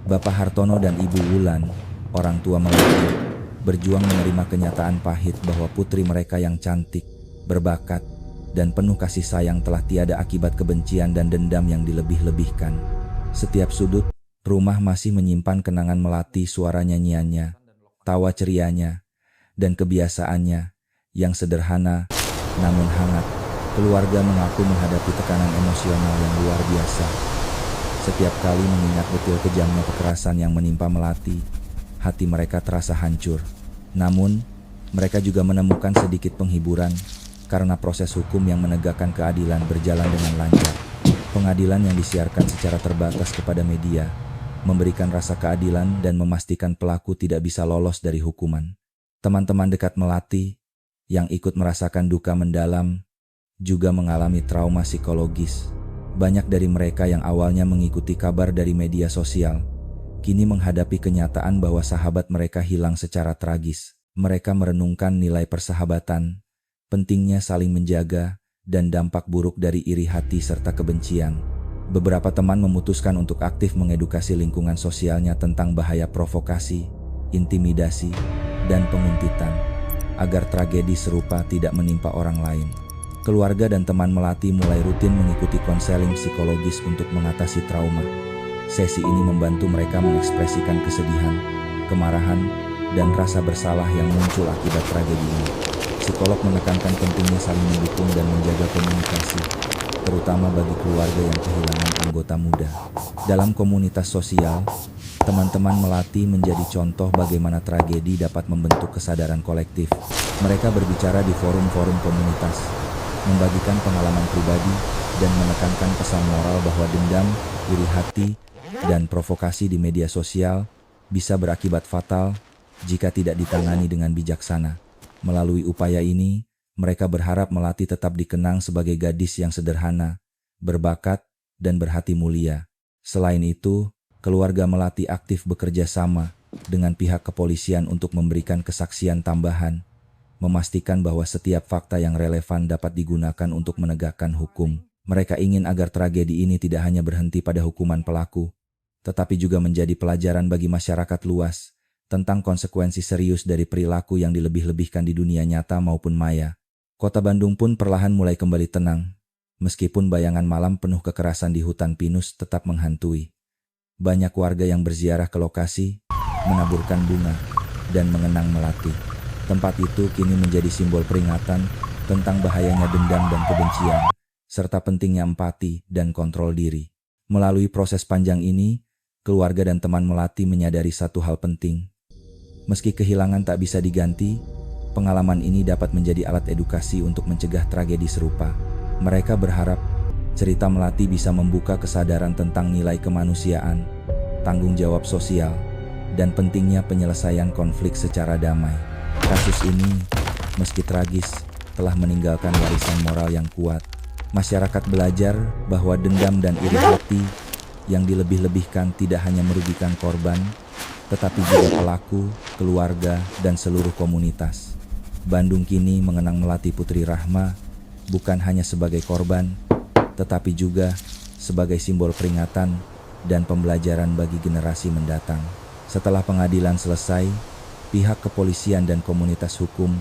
Bapak Hartono dan Ibu Wulan, orang tua Melati, berjuang menerima kenyataan pahit bahwa putri mereka yang cantik, berbakat, dan penuh kasih sayang telah tiada akibat kebencian dan dendam yang dilebih-lebihkan. Setiap sudut Rumah masih menyimpan kenangan Melati, suara nyanyiannya, tawa cerianya, dan kebiasaannya yang sederhana namun hangat. Keluarga mengaku menghadapi tekanan emosional yang luar biasa. Setiap kali mengingat detil kejamnya kekerasan yang menimpa Melati, hati mereka terasa hancur. Namun, mereka juga menemukan sedikit penghiburan karena proses hukum yang menegakkan keadilan berjalan dengan lancar. Pengadilan yang disiarkan secara terbatas kepada media memberikan rasa keadilan dan memastikan pelaku tidak bisa lolos dari hukuman. Teman-teman dekat Melati yang ikut merasakan duka mendalam juga mengalami trauma psikologis. Banyak dari mereka yang awalnya mengikuti kabar dari media sosial, kini menghadapi kenyataan bahwa sahabat mereka hilang secara tragis. Mereka merenungkan nilai persahabatan, pentingnya saling menjaga, dan dampak buruk dari iri hati serta kebencian. Beberapa teman memutuskan untuk aktif mengedukasi lingkungan sosialnya tentang bahaya provokasi, intimidasi, dan penguntitan, agar tragedi serupa tidak menimpa orang lain. Keluarga dan teman Melati mulai rutin mengikuti konseling psikologis untuk mengatasi trauma. Sesi ini membantu mereka mengekspresikan kesedihan, kemarahan, dan rasa bersalah yang muncul akibat tragedi ini. Psikolog menekankan pentingnya saling mendukung dan menjaga komunikasi, terutama bagi keluarga yang kehilangan anggota muda. Dalam komunitas sosial, teman-teman Melati menjadi contoh bagaimana tragedi dapat membentuk kesadaran kolektif. Mereka berbicara di forum-forum komunitas, membagikan pengalaman pribadi, dan menekankan pesan moral bahwa dendam, iri hati, dan provokasi di media sosial bisa berakibat fatal jika tidak ditangani dengan bijaksana. Melalui upaya ini, mereka berharap Melati tetap dikenang sebagai gadis yang sederhana, berbakat, dan berhati mulia. Selain itu, keluarga Melati aktif bekerja sama dengan pihak kepolisian untuk memberikan kesaksian tambahan, memastikan bahwa setiap fakta yang relevan dapat digunakan untuk menegakkan hukum. Mereka ingin agar tragedi ini tidak hanya berhenti pada hukuman pelaku, tetapi juga menjadi pelajaran bagi masyarakat luas tentang konsekuensi serius dari perilaku yang dilebih-lebihkan di dunia nyata maupun maya. Kota Bandung pun perlahan mulai kembali tenang, meskipun bayangan malam penuh kekerasan di hutan pinus tetap menghantui. Banyak warga yang berziarah ke lokasi, menaburkan bunga, dan mengenang Melati. Tempat itu kini menjadi simbol peringatan tentang bahayanya dendam dan kebencian, serta pentingnya empati dan kontrol diri. Melalui proses panjang ini, keluarga dan teman Melati menyadari satu hal penting. Meski kehilangan tak bisa diganti, pengalaman ini dapat menjadi alat edukasi untuk mencegah tragedi serupa. Mereka berharap cerita Melati bisa membuka kesadaran tentang nilai kemanusiaan, tanggung jawab sosial, dan pentingnya penyelesaian konflik secara damai. Kasus ini, meski tragis, telah meninggalkan warisan moral yang kuat. Masyarakat belajar bahwa dendam dan iri hati yang dilebih-lebihkan tidak hanya merugikan korban, tetapi juga pelaku, keluarga, dan seluruh komunitas. Bandung kini mengenang Melati Putri Rahma bukan hanya sebagai korban, tetapi juga sebagai simbol peringatan dan pembelajaran bagi generasi mendatang. Setelah pengadilan selesai, pihak kepolisian dan komunitas hukum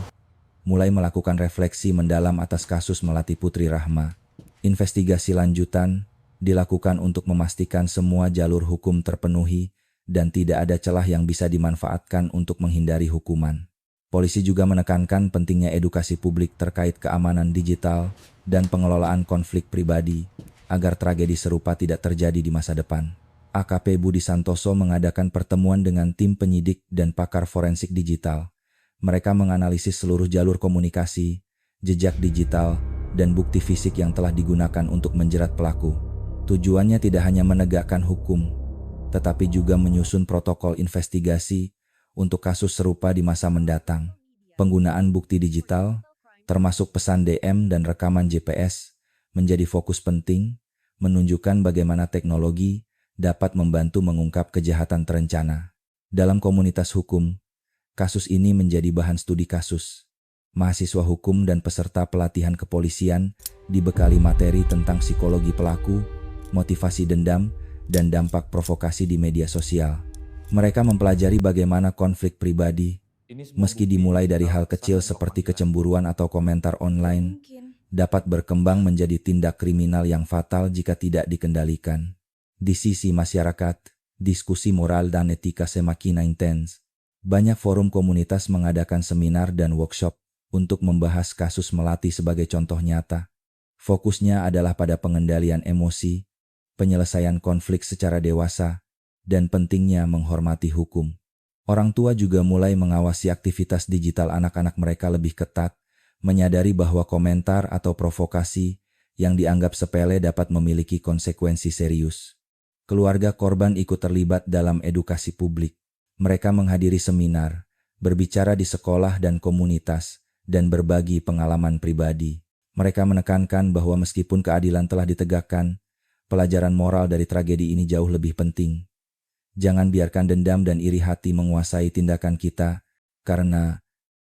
mulai melakukan refleksi mendalam atas kasus Melati Putri Rahma. Investigasi lanjutan dilakukan untuk memastikan semua jalur hukum terpenuhi dan tidak ada celah yang bisa dimanfaatkan untuk menghindari hukuman. Polisi juga menekankan pentingnya edukasi publik terkait keamanan digital dan pengelolaan konflik pribadi agar tragedi serupa tidak terjadi di masa depan. AKP Budi Santoso mengadakan pertemuan dengan tim penyidik dan pakar forensik digital. Mereka menganalisis seluruh jalur komunikasi, jejak digital, dan bukti fisik yang telah digunakan untuk menjerat pelaku. Tujuannya tidak hanya menegakkan hukum, tetapi juga menyusun protokol investigasi untuk kasus serupa di masa mendatang. Penggunaan bukti digital, termasuk pesan DM dan rekaman GPS, menjadi fokus penting, menunjukkan bagaimana teknologi dapat membantu mengungkap kejahatan terencana. Dalam komunitas hukum, kasus ini menjadi bahan studi kasus. Mahasiswa hukum dan peserta pelatihan kepolisian dibekali materi tentang psikologi pelaku, motivasi dendam, dan dampak provokasi di media sosial. Mereka mempelajari bagaimana konflik pribadi, meski dimulai dari hal kecil seperti kecemburuan atau komentar online, dapat berkembang menjadi tindak kriminal yang fatal jika tidak dikendalikan. Di sisi masyarakat, diskusi moral dan etika semakin intens. Banyak forum komunitas mengadakan seminar dan workshop untuk membahas kasus Melati sebagai contoh nyata. Fokusnya adalah pada pengendalian emosi, penyelesaian konflik secara dewasa, dan pentingnya menghormati hukum. Orang tua juga mulai mengawasi aktivitas digital anak-anak mereka lebih ketat, menyadari bahwa komentar atau provokasi yang dianggap sepele dapat memiliki konsekuensi serius. Keluarga korban ikut terlibat dalam edukasi publik. Mereka menghadiri seminar, berbicara di sekolah dan komunitas, dan berbagi pengalaman pribadi. Mereka menekankan bahwa meskipun keadilan telah ditegakkan, pelajaran moral dari tragedi ini jauh lebih penting. Jangan biarkan dendam dan iri hati menguasai tindakan kita, karena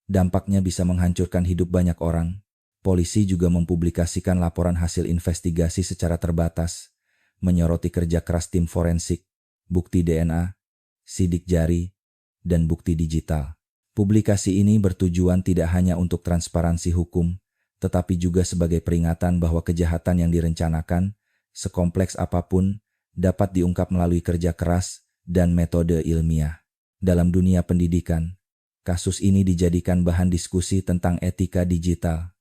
dampaknya bisa menghancurkan hidup banyak orang. Polisi juga mempublikasikan laporan hasil investigasi secara terbatas, menyoroti kerja keras tim forensik, bukti DNA, sidik jari, dan bukti digital. Publikasi ini bertujuan tidak hanya untuk transparansi hukum, tetapi juga sebagai peringatan bahwa kejahatan yang direncanakan, sekompleks apapun, dapat diungkap melalui kerja keras dan metode ilmiah. Dalam dunia pendidikan, kasus ini dijadikan bahan diskusi tentang etika digital.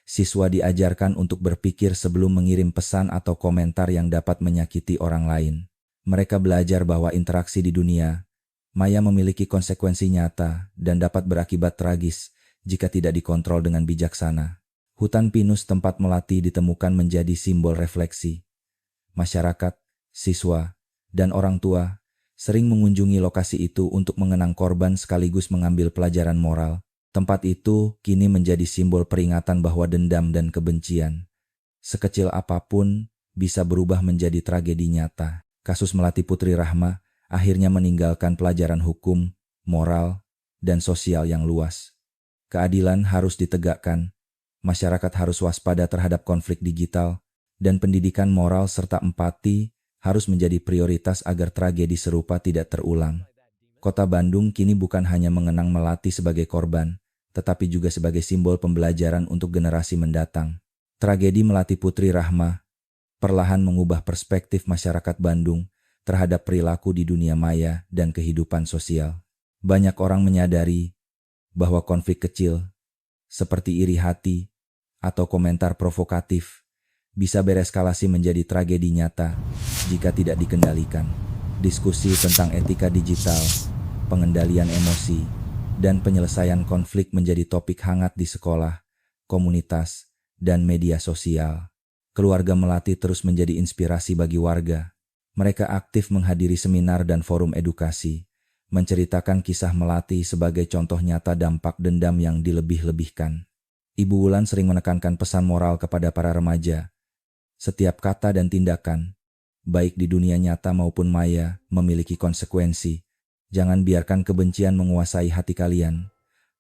Siswa diajarkan untuk berpikir sebelum mengirim pesan atau komentar yang dapat menyakiti orang lain. Mereka belajar bahwa interaksi di dunia maya memiliki konsekuensi nyata dan dapat berakibat tragis jika tidak dikontrol dengan bijaksana. Hutan pinus tempat Melati ditemukan menjadi simbol refleksi. Masyarakat, siswa, dan orang tua sering mengunjungi lokasi itu untuk mengenang korban sekaligus mengambil pelajaran moral. Tempat itu kini menjadi simbol peringatan bahwa dendam dan kebencian, sekecil apapun, bisa berubah menjadi tragedi nyata. Kasus Melati Putri Rahma akhirnya meninggalkan pelajaran hukum, moral, dan sosial yang luas. Keadilan harus ditegakkan, masyarakat harus waspada terhadap konflik digital, dan pendidikan moral serta empati harus menjadi prioritas agar tragedi serupa tidak terulang. Kota Bandung kini bukan hanya mengenang Melati sebagai korban, tetapi juga sebagai simbol pembelajaran untuk generasi mendatang. Tragedi Melati Putri Rahma perlahan mengubah perspektif masyarakat Bandung terhadap perilaku di dunia maya dan kehidupan sosial. Banyak orang menyadari bahwa konflik kecil, seperti iri hati atau komentar provokatif, bisa bereskalasi menjadi tragedi nyata jika tidak dikendalikan. Diskusi tentang etika digital, pengendalian emosi, dan penyelesaian konflik menjadi topik hangat di sekolah, komunitas, dan media sosial. Keluarga Melati terus menjadi inspirasi bagi warga. Mereka aktif menghadiri seminar dan forum edukasi, menceritakan kisah Melati sebagai contoh nyata dampak dendam yang dilebih-lebihkan. Ibu Wulan sering menekankan pesan moral kepada para remaja. Setiap kata dan tindakan, baik di dunia nyata maupun maya, memiliki konsekuensi. Jangan biarkan kebencian menguasai hati kalian.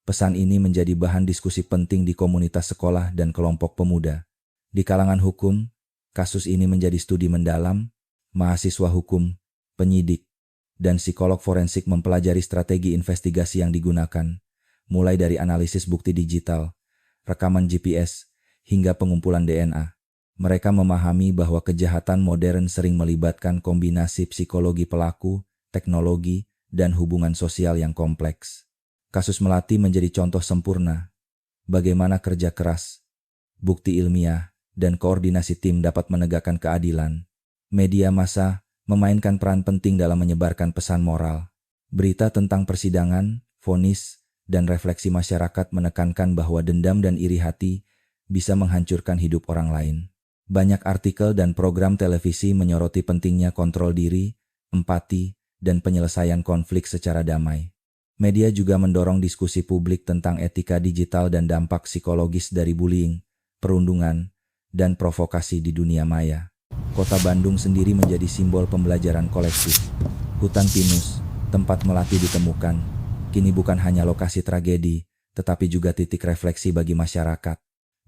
Pesan ini menjadi bahan diskusi penting di komunitas sekolah dan kelompok pemuda. Di kalangan hukum, kasus ini menjadi studi mendalam. Mahasiswa hukum, penyidik, dan psikolog forensik mempelajari strategi investigasi yang digunakan, mulai dari analisis bukti digital, rekaman GPS, hingga pengumpulan DNA. Mereka memahami bahwa kejahatan modern sering melibatkan kombinasi psikologi pelaku, teknologi, dan hubungan sosial yang kompleks. Kasus Melati menjadi contoh sempurna bagaimana kerja keras, bukti ilmiah, dan koordinasi tim dapat menegakkan keadilan. Media massa memainkan peran penting dalam menyebarkan pesan moral. Berita tentang persidangan, vonis, dan refleksi masyarakat menekankan bahwa dendam dan iri hati bisa menghancurkan hidup orang lain. Banyak artikel dan program televisi menyoroti pentingnya kontrol diri, empati, dan penyelesaian konflik secara damai. Media juga mendorong diskusi publik tentang etika digital dan dampak psikologis dari bullying, perundungan, dan provokasi di dunia maya. Kota Bandung sendiri menjadi simbol pembelajaran kolektif. Hutan pinus, tempat Melati ditemukan, kini bukan hanya lokasi tragedi, tetapi juga titik refleksi bagi masyarakat.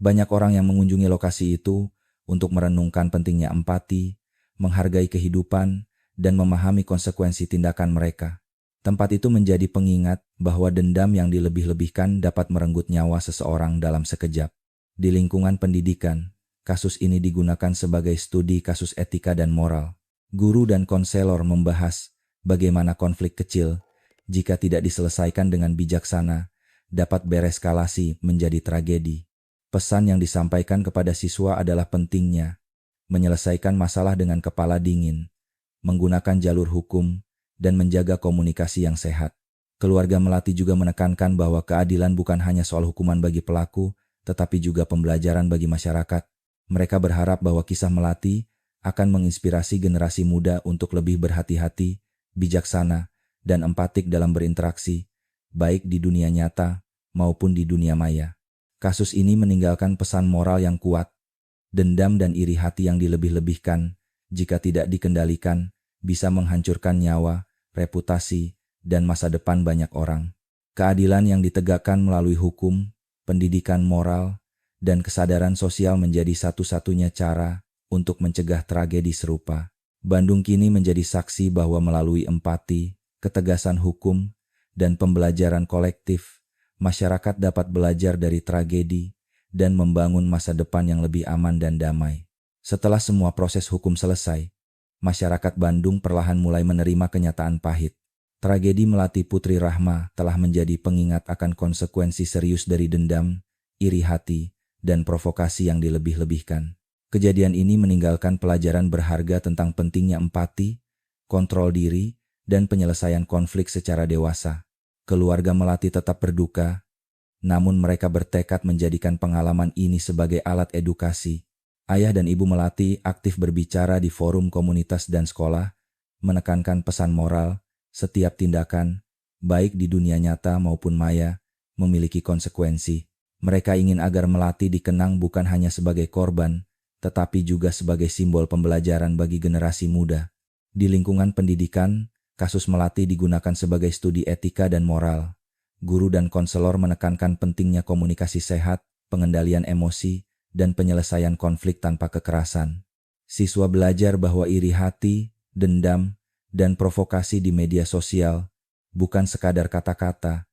Banyak orang yang mengunjungi lokasi itu untuk merenungkan pentingnya empati, menghargai kehidupan, dan memahami konsekuensi tindakan mereka. Tempat itu menjadi pengingat bahwa dendam yang dilebih-lebihkan dapat merenggut nyawa seseorang dalam sekejap. Di lingkungan pendidikan, kasus ini digunakan sebagai studi kasus etika dan moral. Guru dan konselor membahas bagaimana konflik kecil, jika tidak diselesaikan dengan bijaksana, dapat bereskalasi menjadi tragedi. Pesan yang disampaikan kepada siswa adalah pentingnya menyelesaikan masalah dengan kepala dingin, menggunakan jalur hukum, dan menjaga komunikasi yang sehat. Keluarga Melati juga menekankan bahwa keadilan bukan hanya soal hukuman bagi pelaku, tetapi juga pembelajaran bagi masyarakat. Mereka berharap bahwa kisah Melati akan menginspirasi generasi muda untuk lebih berhati-hati, bijaksana, dan empatik dalam berinteraksi, baik di dunia nyata maupun di dunia maya. Kasus ini meninggalkan pesan moral yang kuat. Dendam dan iri hati yang dilebih-lebihkan, jika tidak dikendalikan, bisa menghancurkan nyawa, reputasi, dan masa depan banyak orang. Keadilan yang ditegakkan melalui hukum, pendidikan moral, dan kesadaran sosial menjadi satu-satunya cara untuk mencegah tragedi serupa. Bandung kini menjadi saksi bahwa melalui empati, ketegasan hukum, dan pembelajaran kolektif, masyarakat dapat belajar dari tragedi dan membangun masa depan yang lebih aman dan damai. Setelah semua proses hukum selesai, masyarakat Bandung perlahan mulai menerima kenyataan pahit. Tragedi Melati Putri Rahma telah menjadi pengingat akan konsekuensi serius dari dendam, iri hati, dan provokasi yang dilebih-lebihkan. Kejadian ini meninggalkan pelajaran berharga tentang pentingnya empati, kontrol diri, dan penyelesaian konflik secara dewasa. Keluarga Melati tetap berduka, namun mereka bertekad menjadikan pengalaman ini sebagai alat edukasi. Ayah dan ibu Melati aktif berbicara di forum komunitas dan sekolah, menekankan pesan moral, setiap tindakan, baik di dunia nyata maupun maya, memiliki konsekuensi. Mereka ingin agar Melati dikenang bukan hanya sebagai korban, tetapi juga sebagai simbol pembelajaran bagi generasi muda. Di lingkungan pendidikan, kasus Melati digunakan sebagai studi etika dan moral. Guru dan konselor menekankan pentingnya komunikasi sehat, pengendalian emosi, dan penyelesaian konflik tanpa kekerasan. Siswa belajar bahwa iri hati, dendam, dan provokasi di media sosial bukan sekadar kata-kata,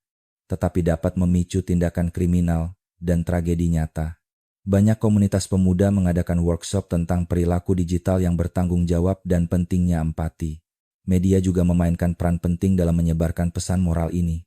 tetapi dapat memicu tindakan kriminal dan tragedi nyata. Banyak komunitas pemuda mengadakan workshop tentang perilaku digital yang bertanggung jawab dan pentingnya empati. Media juga memainkan peran penting dalam menyebarkan pesan moral ini.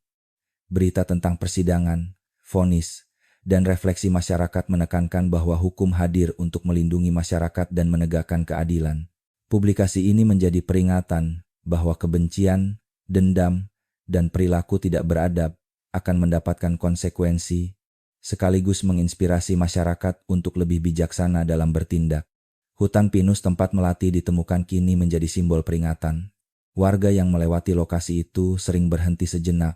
Berita tentang persidangan, vonis, dan refleksi masyarakat menekankan bahwa hukum hadir untuk melindungi masyarakat dan menegakkan keadilan. Publikasi ini menjadi peringatan bahwa kebencian, dendam, dan perilaku tidak beradab akan mendapatkan konsekuensi, sekaligus menginspirasi masyarakat untuk lebih bijaksana dalam bertindak. Hutan pinus tempat Melati ditemukan kini menjadi simbol peringatan. Warga yang melewati lokasi itu sering berhenti sejenak,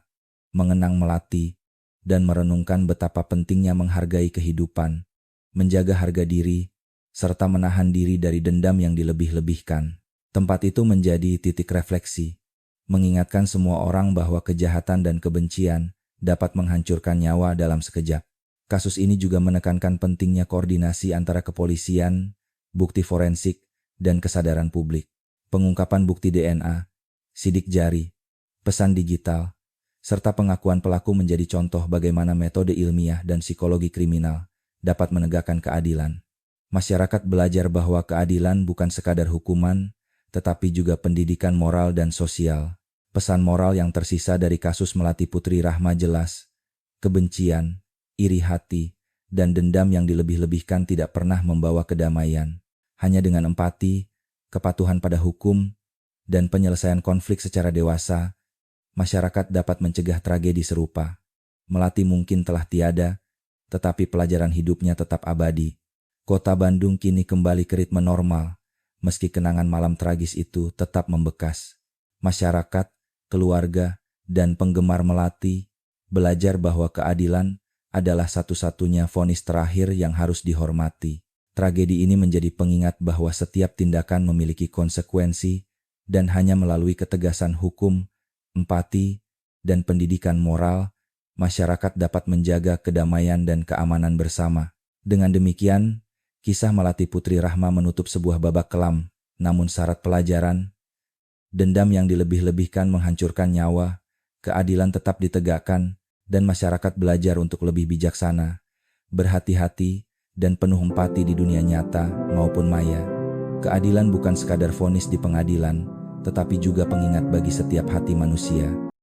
mengenang Melati, dan merenungkan betapa pentingnya menghargai kehidupan, menjaga harga diri, serta menahan diri dari dendam yang dilebih-lebihkan. Tempat itu menjadi titik refleksi, mengingatkan semua orang bahwa kejahatan dan kebencian dapat menghancurkan nyawa dalam sekejap. Kasus ini juga menekankan pentingnya koordinasi antara kepolisian, bukti forensik, dan kesadaran publik. Pengungkapan bukti DNA, sidik jari, pesan digital, serta pengakuan pelaku menjadi contoh bagaimana metode ilmiah dan psikologi kriminal dapat menegakkan keadilan. Masyarakat belajar bahwa keadilan bukan sekadar hukuman, tetapi juga pendidikan moral dan sosial. Pesan moral yang tersisa dari kasus Melati Putri Rahma jelas. Kebencian, iri hati, dan dendam yang dilebih-lebihkan tidak pernah membawa kedamaian. Hanya dengan empati, kepatuhan pada hukum, dan penyelesaian konflik secara dewasa, masyarakat dapat mencegah tragedi serupa. Melati mungkin telah tiada, tetapi pelajaran hidupnya tetap abadi. Kota Bandung kini kembali ke ritme normal, meski kenangan malam tragis itu tetap membekas. Masyarakat, keluarga, dan penggemar Melati belajar bahwa keadilan adalah satu-satunya vonis terakhir yang harus dihormati. Tragedi ini menjadi pengingat bahwa setiap tindakan memiliki konsekuensi, dan hanya melalui ketegasan hukum, empati, dan pendidikan moral, masyarakat dapat menjaga kedamaian dan keamanan bersama. Dengan demikian, kisah Melati Putri Rahma menutup sebuah babak kelam, namun syarat pelajaran. Dendam yang dilebih-lebihkan menghancurkan nyawa, keadilan tetap ditegakkan, dan masyarakat belajar untuk lebih bijaksana, berhati-hati, dan penuh empati di dunia nyata maupun maya. Keadilan bukan sekadar vonis di pengadilan, tetapi juga pengingat bagi setiap hati manusia